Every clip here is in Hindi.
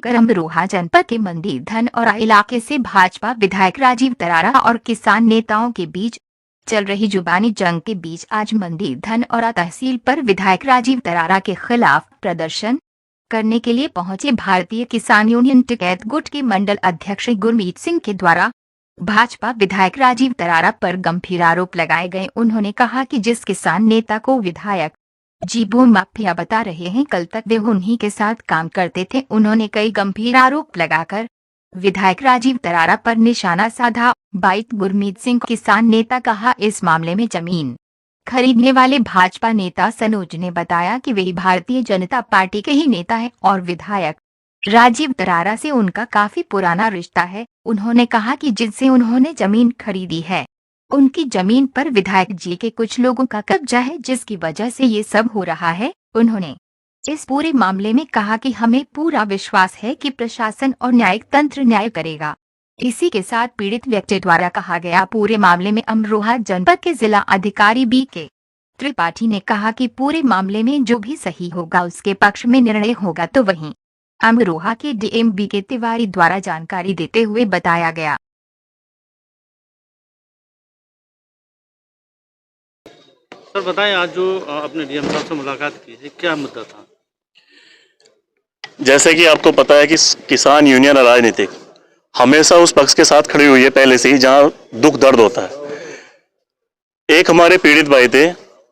लेकर अमरोहा जनपद के मंडी धनौरा इलाके से भाजपा विधायक राजीव तरारा और किसान नेताओं के बीच चल रही जुबानी जंग के बीच आज मंडी धनौरा तहसील पर विधायक राजीव तरारा के खिलाफ प्रदर्शन करने के लिए पहुंचे भारतीय किसान यूनियन टिकैत गुट के मंडल अध्यक्ष गुरमीत सिंह के द्वारा भाजपा विधायक राजीव तरारा पर गंभीर आरोप लगाए गए। उन्होंने कहा कि जिस किसान नेता को विधायक जी भूमाफिया बता रहे हैं, कल तक वे उन्हीं के साथ काम करते थे। उन्होंने कई गंभीर आरोप लगाकर विधायक राजीव तरारा पर निशाना साधा। बाइट गुरमीत सिंह किसान नेता कहा, इस मामले में जमीन खरीदने वाले भाजपा नेता सनोज ने बताया कि वे भारतीय जनता पार्टी के ही नेता हैं और विधायक राजीव तरारा से उनका काफी पुराना रिश्ता है। उन्होंने कहा कि जिनसे उन्होंने जमीन खरीदी है उनकी जमीन पर विधायक जी के कुछ लोगों का कब्जा है, जिसकी वजह से ये सब हो रहा है। उन्होंने इस पूरे मामले में कहा कि हमें पूरा विश्वास है कि प्रशासन और न्यायिक तंत्र न्याय करेगा। इसी के साथ पीड़ित व्यक्ति द्वारा कहा गया पूरे मामले में अमरोहा जनपद के जिला अधिकारी BK त्रिपाठी ने कहा कि पूरे मामले में जो भी सही होगा उसके पक्ष में निर्णय होगा। तो वहीं अमरोहा के DM BK तिवारी द्वारा जानकारी देते हुए बताया गया। सर बताएं, आज जो अपने DM साहब से मुलाकात की है, क्या मुद्दा था? जैसे कि आपको पता है कि किसान यूनियन राजनीतिक हमेशा उस पक्ष के साथ खड़ी हुई है पहले से ही जहां दुख दर्द होता है। एक हमारे पीड़ित भाई थे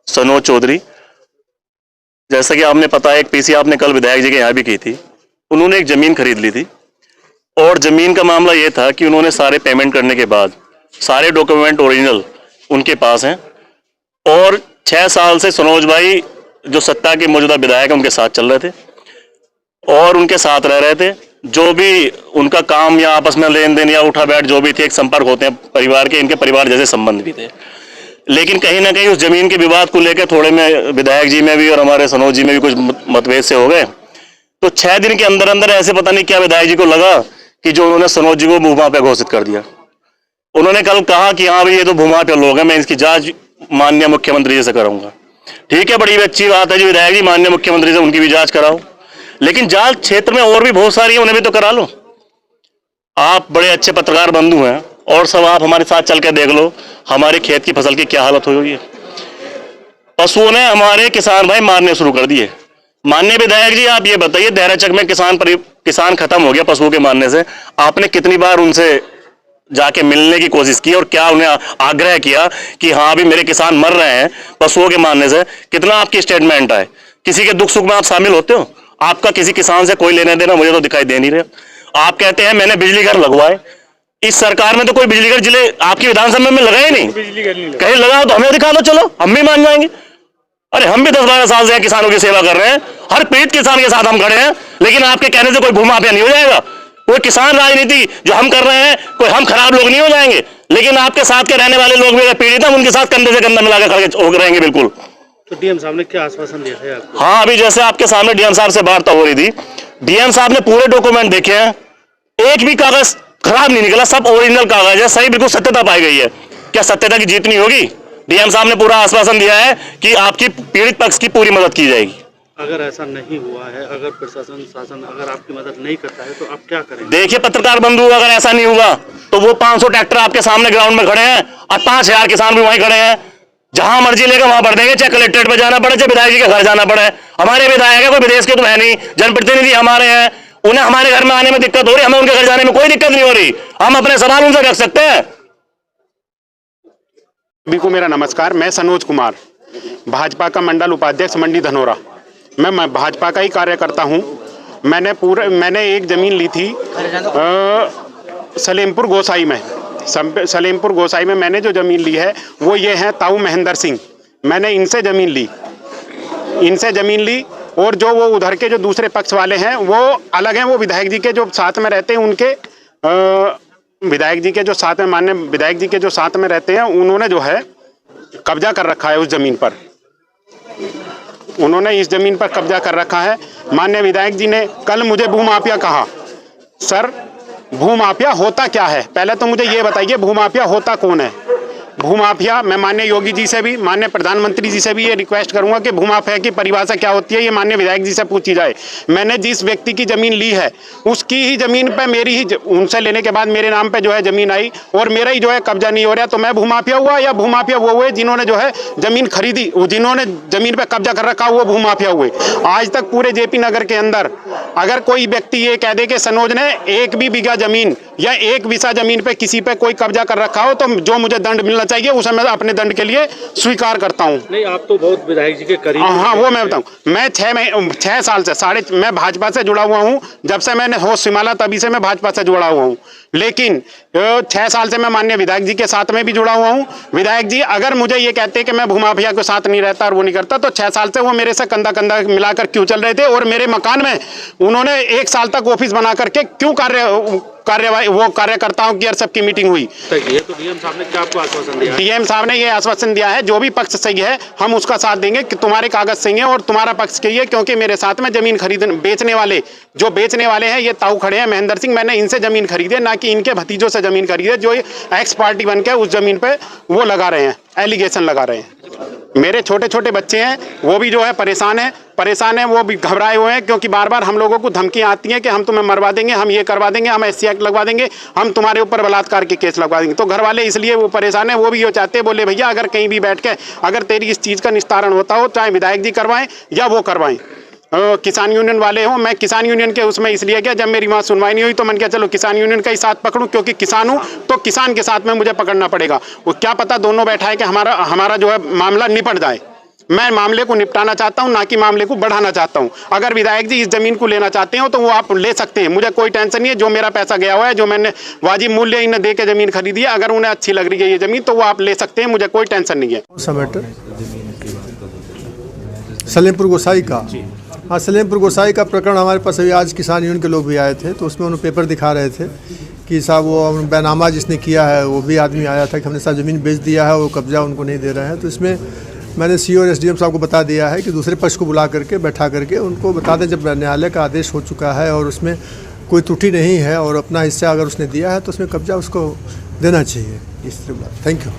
सनोज चौधरी, जैसा कि आपने पता है, एक PC आपने कल विधायक जी के यहाँ भी की थी। उन्होंने एक जमीन खरीद ली थी और जमीन का मामला ये था कि उन्होंने सारे पेमेंट करने के बाद सारे डॉक्यूमेंट ओरिजिनल उनके पास हैं और 6 साल से सनोज भाई जो सत्ता के मौजूदा विधायक हैं उनके साथ चल रहे थे और उनके साथ रह रहे थे। जो भी उनका काम या आपस में लेन देन या उठा बैठ जो भी थे, एक संपर्क होते हैं परिवार के, इनके परिवार जैसे संबंध भी थे। लेकिन कहीं ना कहीं उस जमीन के विवाद को लेकर थोड़े में विधायक जी में भी और हमारे सनोज जी में भी कुछ मतभेद से हो गए। तो 6 दिन के अंदर अंदर ऐसे पता नहीं क्या विधायक जी को लगा कि जो उन्होंने सनोज जी को भूमाफिया घोषित कर दिया। उन्होंने कल कहा कि हाँ भाई ये तो भूमाफिया लोग हैं, मैं इसकी जांच माननीय मुख्यमंत्री जी से कराऊंगा। ठीक है, बड़ी अच्छी बात है जी, विधायक जी माननीय मुख्यमंत्री से उनकी भी जांच कराओ, लेकिन जांच क्षेत्र में और भी बहुत सारी है, उन्हें भी तो करा लो। आप बड़े अच्छे पत्रकार बंधु हैं और सब आप हमारे साथ चल के देख लो हमारे खेत की फसल की क्या हालत हुई है। पशुओं ने हमारे किसान भाई मारने शुरू कर दिए। माननीय विधायक जी, आप ये बताइए, देहराचक में किसान खत्म हो गया पशुओं के मारने से। आपने कितनी बार उनसे जाके मिलने की कोशिश की और क्या उन्हें आग्रह किया कि हाँ अभी मेरे किसान मर रहे हैं पशुओं के मारने से? कितना आपकी स्टेटमेंट आए? किसी के दुख सुख में आप शामिल होते हो? आपका किसी किसान से कोई लेना देना मुझे तो दिखाई दे नहीं रहा। आप कहते हैं मैंने बिजली घर लगवाए। इस सरकार में तो कोई बिजली घर जिले आपकी विधानसभा में लगाए नहीं। कहीं लगाओ तो हमें दिखा दो, चलो हम भी मान जाएंगे। अरे हम भी 10-12 साल से किसानों की सेवा कर रहे हैं, हर पीड़ित किसान के साथ हम खड़े हैं, लेकिन आपके कहने से कोई भूमाफिया नहीं हो जाएगा। कोई किसान राजनीति जो हम कर रहे हैं, कोई हम खराब लोग नहीं हो जाएंगे, लेकिन आपके साथ के रहने वाले लोग भी पीड़ित हैं, उनके साथ कंधे से कंधा मिलाकर खड़े रहेंगे बिल्कुल। तो DM साहब ने क्या आश्वासन दिया है आपको? हाँ, अभी जैसे आपके सामने DM साहब से वार्ता हो रही थी, DM साहब ने पूरे डॉक्यूमेंट देखे हैं, एक भी कागज खराब नहीं निकला, सब ओरिजिनल कागज है, सही बिल्कुल सत्यता पाई गई है। क्या सत्यता की जीत नहीं होगी? DM साहब ने पूरा आश्वासन दिया है कि आपकी पीड़ित पक्ष की पूरी मदद की जाएगी। अगर ऐसा नहीं हुआ है, अगर प्रशासन शासन अगर आपकी मदद नहीं करता है तो आप क्या करेंगे? देखिए पत्रकार बंधु, अगर ऐसा नहीं हुआ तो वो 500 ट्रैक्टर आपके सामने ग्राउंड में खड़े हैं और 5000 किसान भी वहीं खड़े हैं। जहां मर्जी लेकर वहां बढ़ देंगे, चाहे कलेक्ट्रेट पे जाना पड़े, चाहे विधायक जी के घर जाना पड़े। हमारे विधायक है, कोई विदेश के तो है नहीं, जनप्रतिनिधि हमारे हैं, उन्हें हमारे घर में आने में दिक्कत हो रही, हमें उनके घर जाने में कोई दिक्कत नहीं हो रही। हम अपने सवाल उनसे रख सकते हैं। सभी को मेरा नमस्कार। मैं सनोज कुमार, भाजपा का मंडल उपाध्यक्ष मंडी धनौरा। मैं भाजपा का ही कार्यकर्ता हूं। मैंने एक जमीन ली थी सलेमपुर गोसाई में। सलेमपुर गोसाई में मैंने जो ज़मीन ली है वो ये है ताऊ महेंद्र सिंह। मैंने इनसे ज़मीन ली और जो वो उधर के जो दूसरे पक्ष वाले हैं वो अलग हैं। वो विधायक जी के जो साथ में रहते हैं, उनके विधायक जी के जो साथ में माननीय विधायक जी के जो साथ में रहते हैं, उन्होंने जो है कब्जा कर रखा है उस ज़मीन पर। उन्होंने इस ज़मीन पर कब्जा कर रखा है। माननीय विधायक जी ने कल मुझे भूमाफिया कहा। सर, भूमाफिया होता क्या है? पहले तो मुझे ये बताइए, भूमाफिया होता कौन है? भूमाफिया, मैं माननीय योगी जी से भी, माननीय प्रधानमंत्री जी से भी ये रिक्वेस्ट करूंगा कि भूमाफिया की परिभाषा क्या होती है ये माननीय विधायक जी से पूछी जाए। मैंने जिस व्यक्ति की जमीन ली है उसकी ही जमीन पे मेरी ही उनसे लेने के बाद मेरे नाम पे जो है जमीन आई और मेरा ही जो है कब्जा नहीं हो रहा, तो मैं भूमाफिया हुआ या भूमाफिया वो हुए जिन्होंने जो है जमीन खरीदी, जिन्होंने जमीन पे कब्जा कर रखा वो भूमाफिया हुए। आज तक पूरे जेपी नगर के अंदर अगर कोई व्यक्ति ये कह दे कि सनोज ने एक भी बीघा जमीन या एक विसा जमीन पे किसी पे कोई कब्जा कर रखा हो तो जो मुझे दंड मिलना चाहिए उसे मैं अपने दंड के लिए स्वीकार करता हूं। नहीं, आप तो बहुत विधायक जी के करीब। हाँ, वो मैं बताऊं, मैं 6 साल से मैं भाजपा से जुड़ा हुआ हूं। जब से मैंने होश संभाला तभी से मैं भाजपा से जुड़ा हुआ हूं, लेकिन 6 साल से मैं माननीय विधायक जी के साथ में भी जुड़ा हुआ हूं। विधायक जी अगर मुझे ये कहते कि मैं भूमाफिया के साथ नहीं रहता और वो नहीं करता तो 6 साल से वो मेरे से कंधा कंधा मिलाकर क्यों चल रहे थे और मेरे मकान में उन्होंने 1 साल तक ऑफिस बना करके क्यों कार्यवाही वो कार्यकर्ताओं की और सबकी मीटिंग हुई। ये तो डीएम साहब ने क्या आपको आश्वासन दिया? डीएम साहब ने ये आश्वासन दिया है जो भी पक्ष सही है हम उसका साथ देंगे कि तुम्हारे कागज सही है और तुम्हारा पक्ष सही है, क्योंकि मेरे साथ में जमीन बेचने वाले हैं ये ताऊ खड़े हैं महेंद्र सिंह, मैंने इनसे जमीन खरीदी है, ना कि इनके भतीजों से जमीन खरीदी है जो एक्स पार्टी बन के उस जमीन पे वो लगा रहे हैं, एलिगेशन लगा रहे हैं। मेरे छोटे छोटे बच्चे हैं वो भी जो है परेशान है, वो भी घबराए हुए हैं क्योंकि बार बार हम लोगों को धमकियां आती हैं कि हम तुम्हें मरवा देंगे, हम ये करवा देंगे, हम SC एक्ट लगवा देंगे, हम तुम्हारे ऊपर बलात्कार के केस लगवा देंगे। तो घर वाले इसलिए वो परेशान है, वो भी ये चाहते हैं, बोले भैया अगर कहीं भी बैठ के अगर तेरी इस चीज़ का निस्तारण होता हो चाहे विधायक जी करवाएं या वो करवाएं, किसान यूनियन वाले हो। मैं किसान यूनियन के उसमें इसलिए गया जब मेरी वहाँ सुनवाई नहीं हुई तो मैंने कहा चलो किसान यूनियन का ही साथ पकड़ूं, क्योंकि किसान हूँ तो किसान के साथ में मुझे पकड़ना पड़ेगा। वो क्या पता दोनों बैठा है कि हमारा जो है मामला निपट जाए। मैं मामले को निपटाना चाहता हूं, ना कि मामले को बढ़ाना चाहता हूं। अगर विधायक जी इस जमीन को लेना चाहते हो तो वो आप ले सकते हैं, मुझे कोई टेंशन नहीं है। जो मेरा पैसा गया हुआ है, जो मैंने वाजिब मूल्य इन्हें दे के जमीन खरीदी है, अगर उन्हें अच्छी लग रही है ये जमीन तो वो आप ले सकते हैं, मुझे कोई टेंशन नहीं है। सलेमपुर गोसाई का, हाँ, सलेमपुर गोसाई का प्रकरण हमारे पास अभी आज किसान यूनियन के लोग भी आए थे तो उसमें उन्होंने पेपर दिखा रहे थे कि साहब वो बैनामा जिसने किया है वो भी आदमी आया था कि हमने साहब ज़मीन बेच दिया है, वो कब्जा उनको नहीं दे रहे हैं। तो इसमें मैंने CO और SDM साहब को बता दिया है कि दूसरे पक्ष को बुला करके बैठा करके उनको बता दें जब न्यायालय का आदेश हो चुका है और उसमें कोई त्रुटि नहीं है और अपना हिस्सा अगर उसने दिया है तो उसमें कब्जा उसको देना चाहिए। इस तरह बात। Thank you.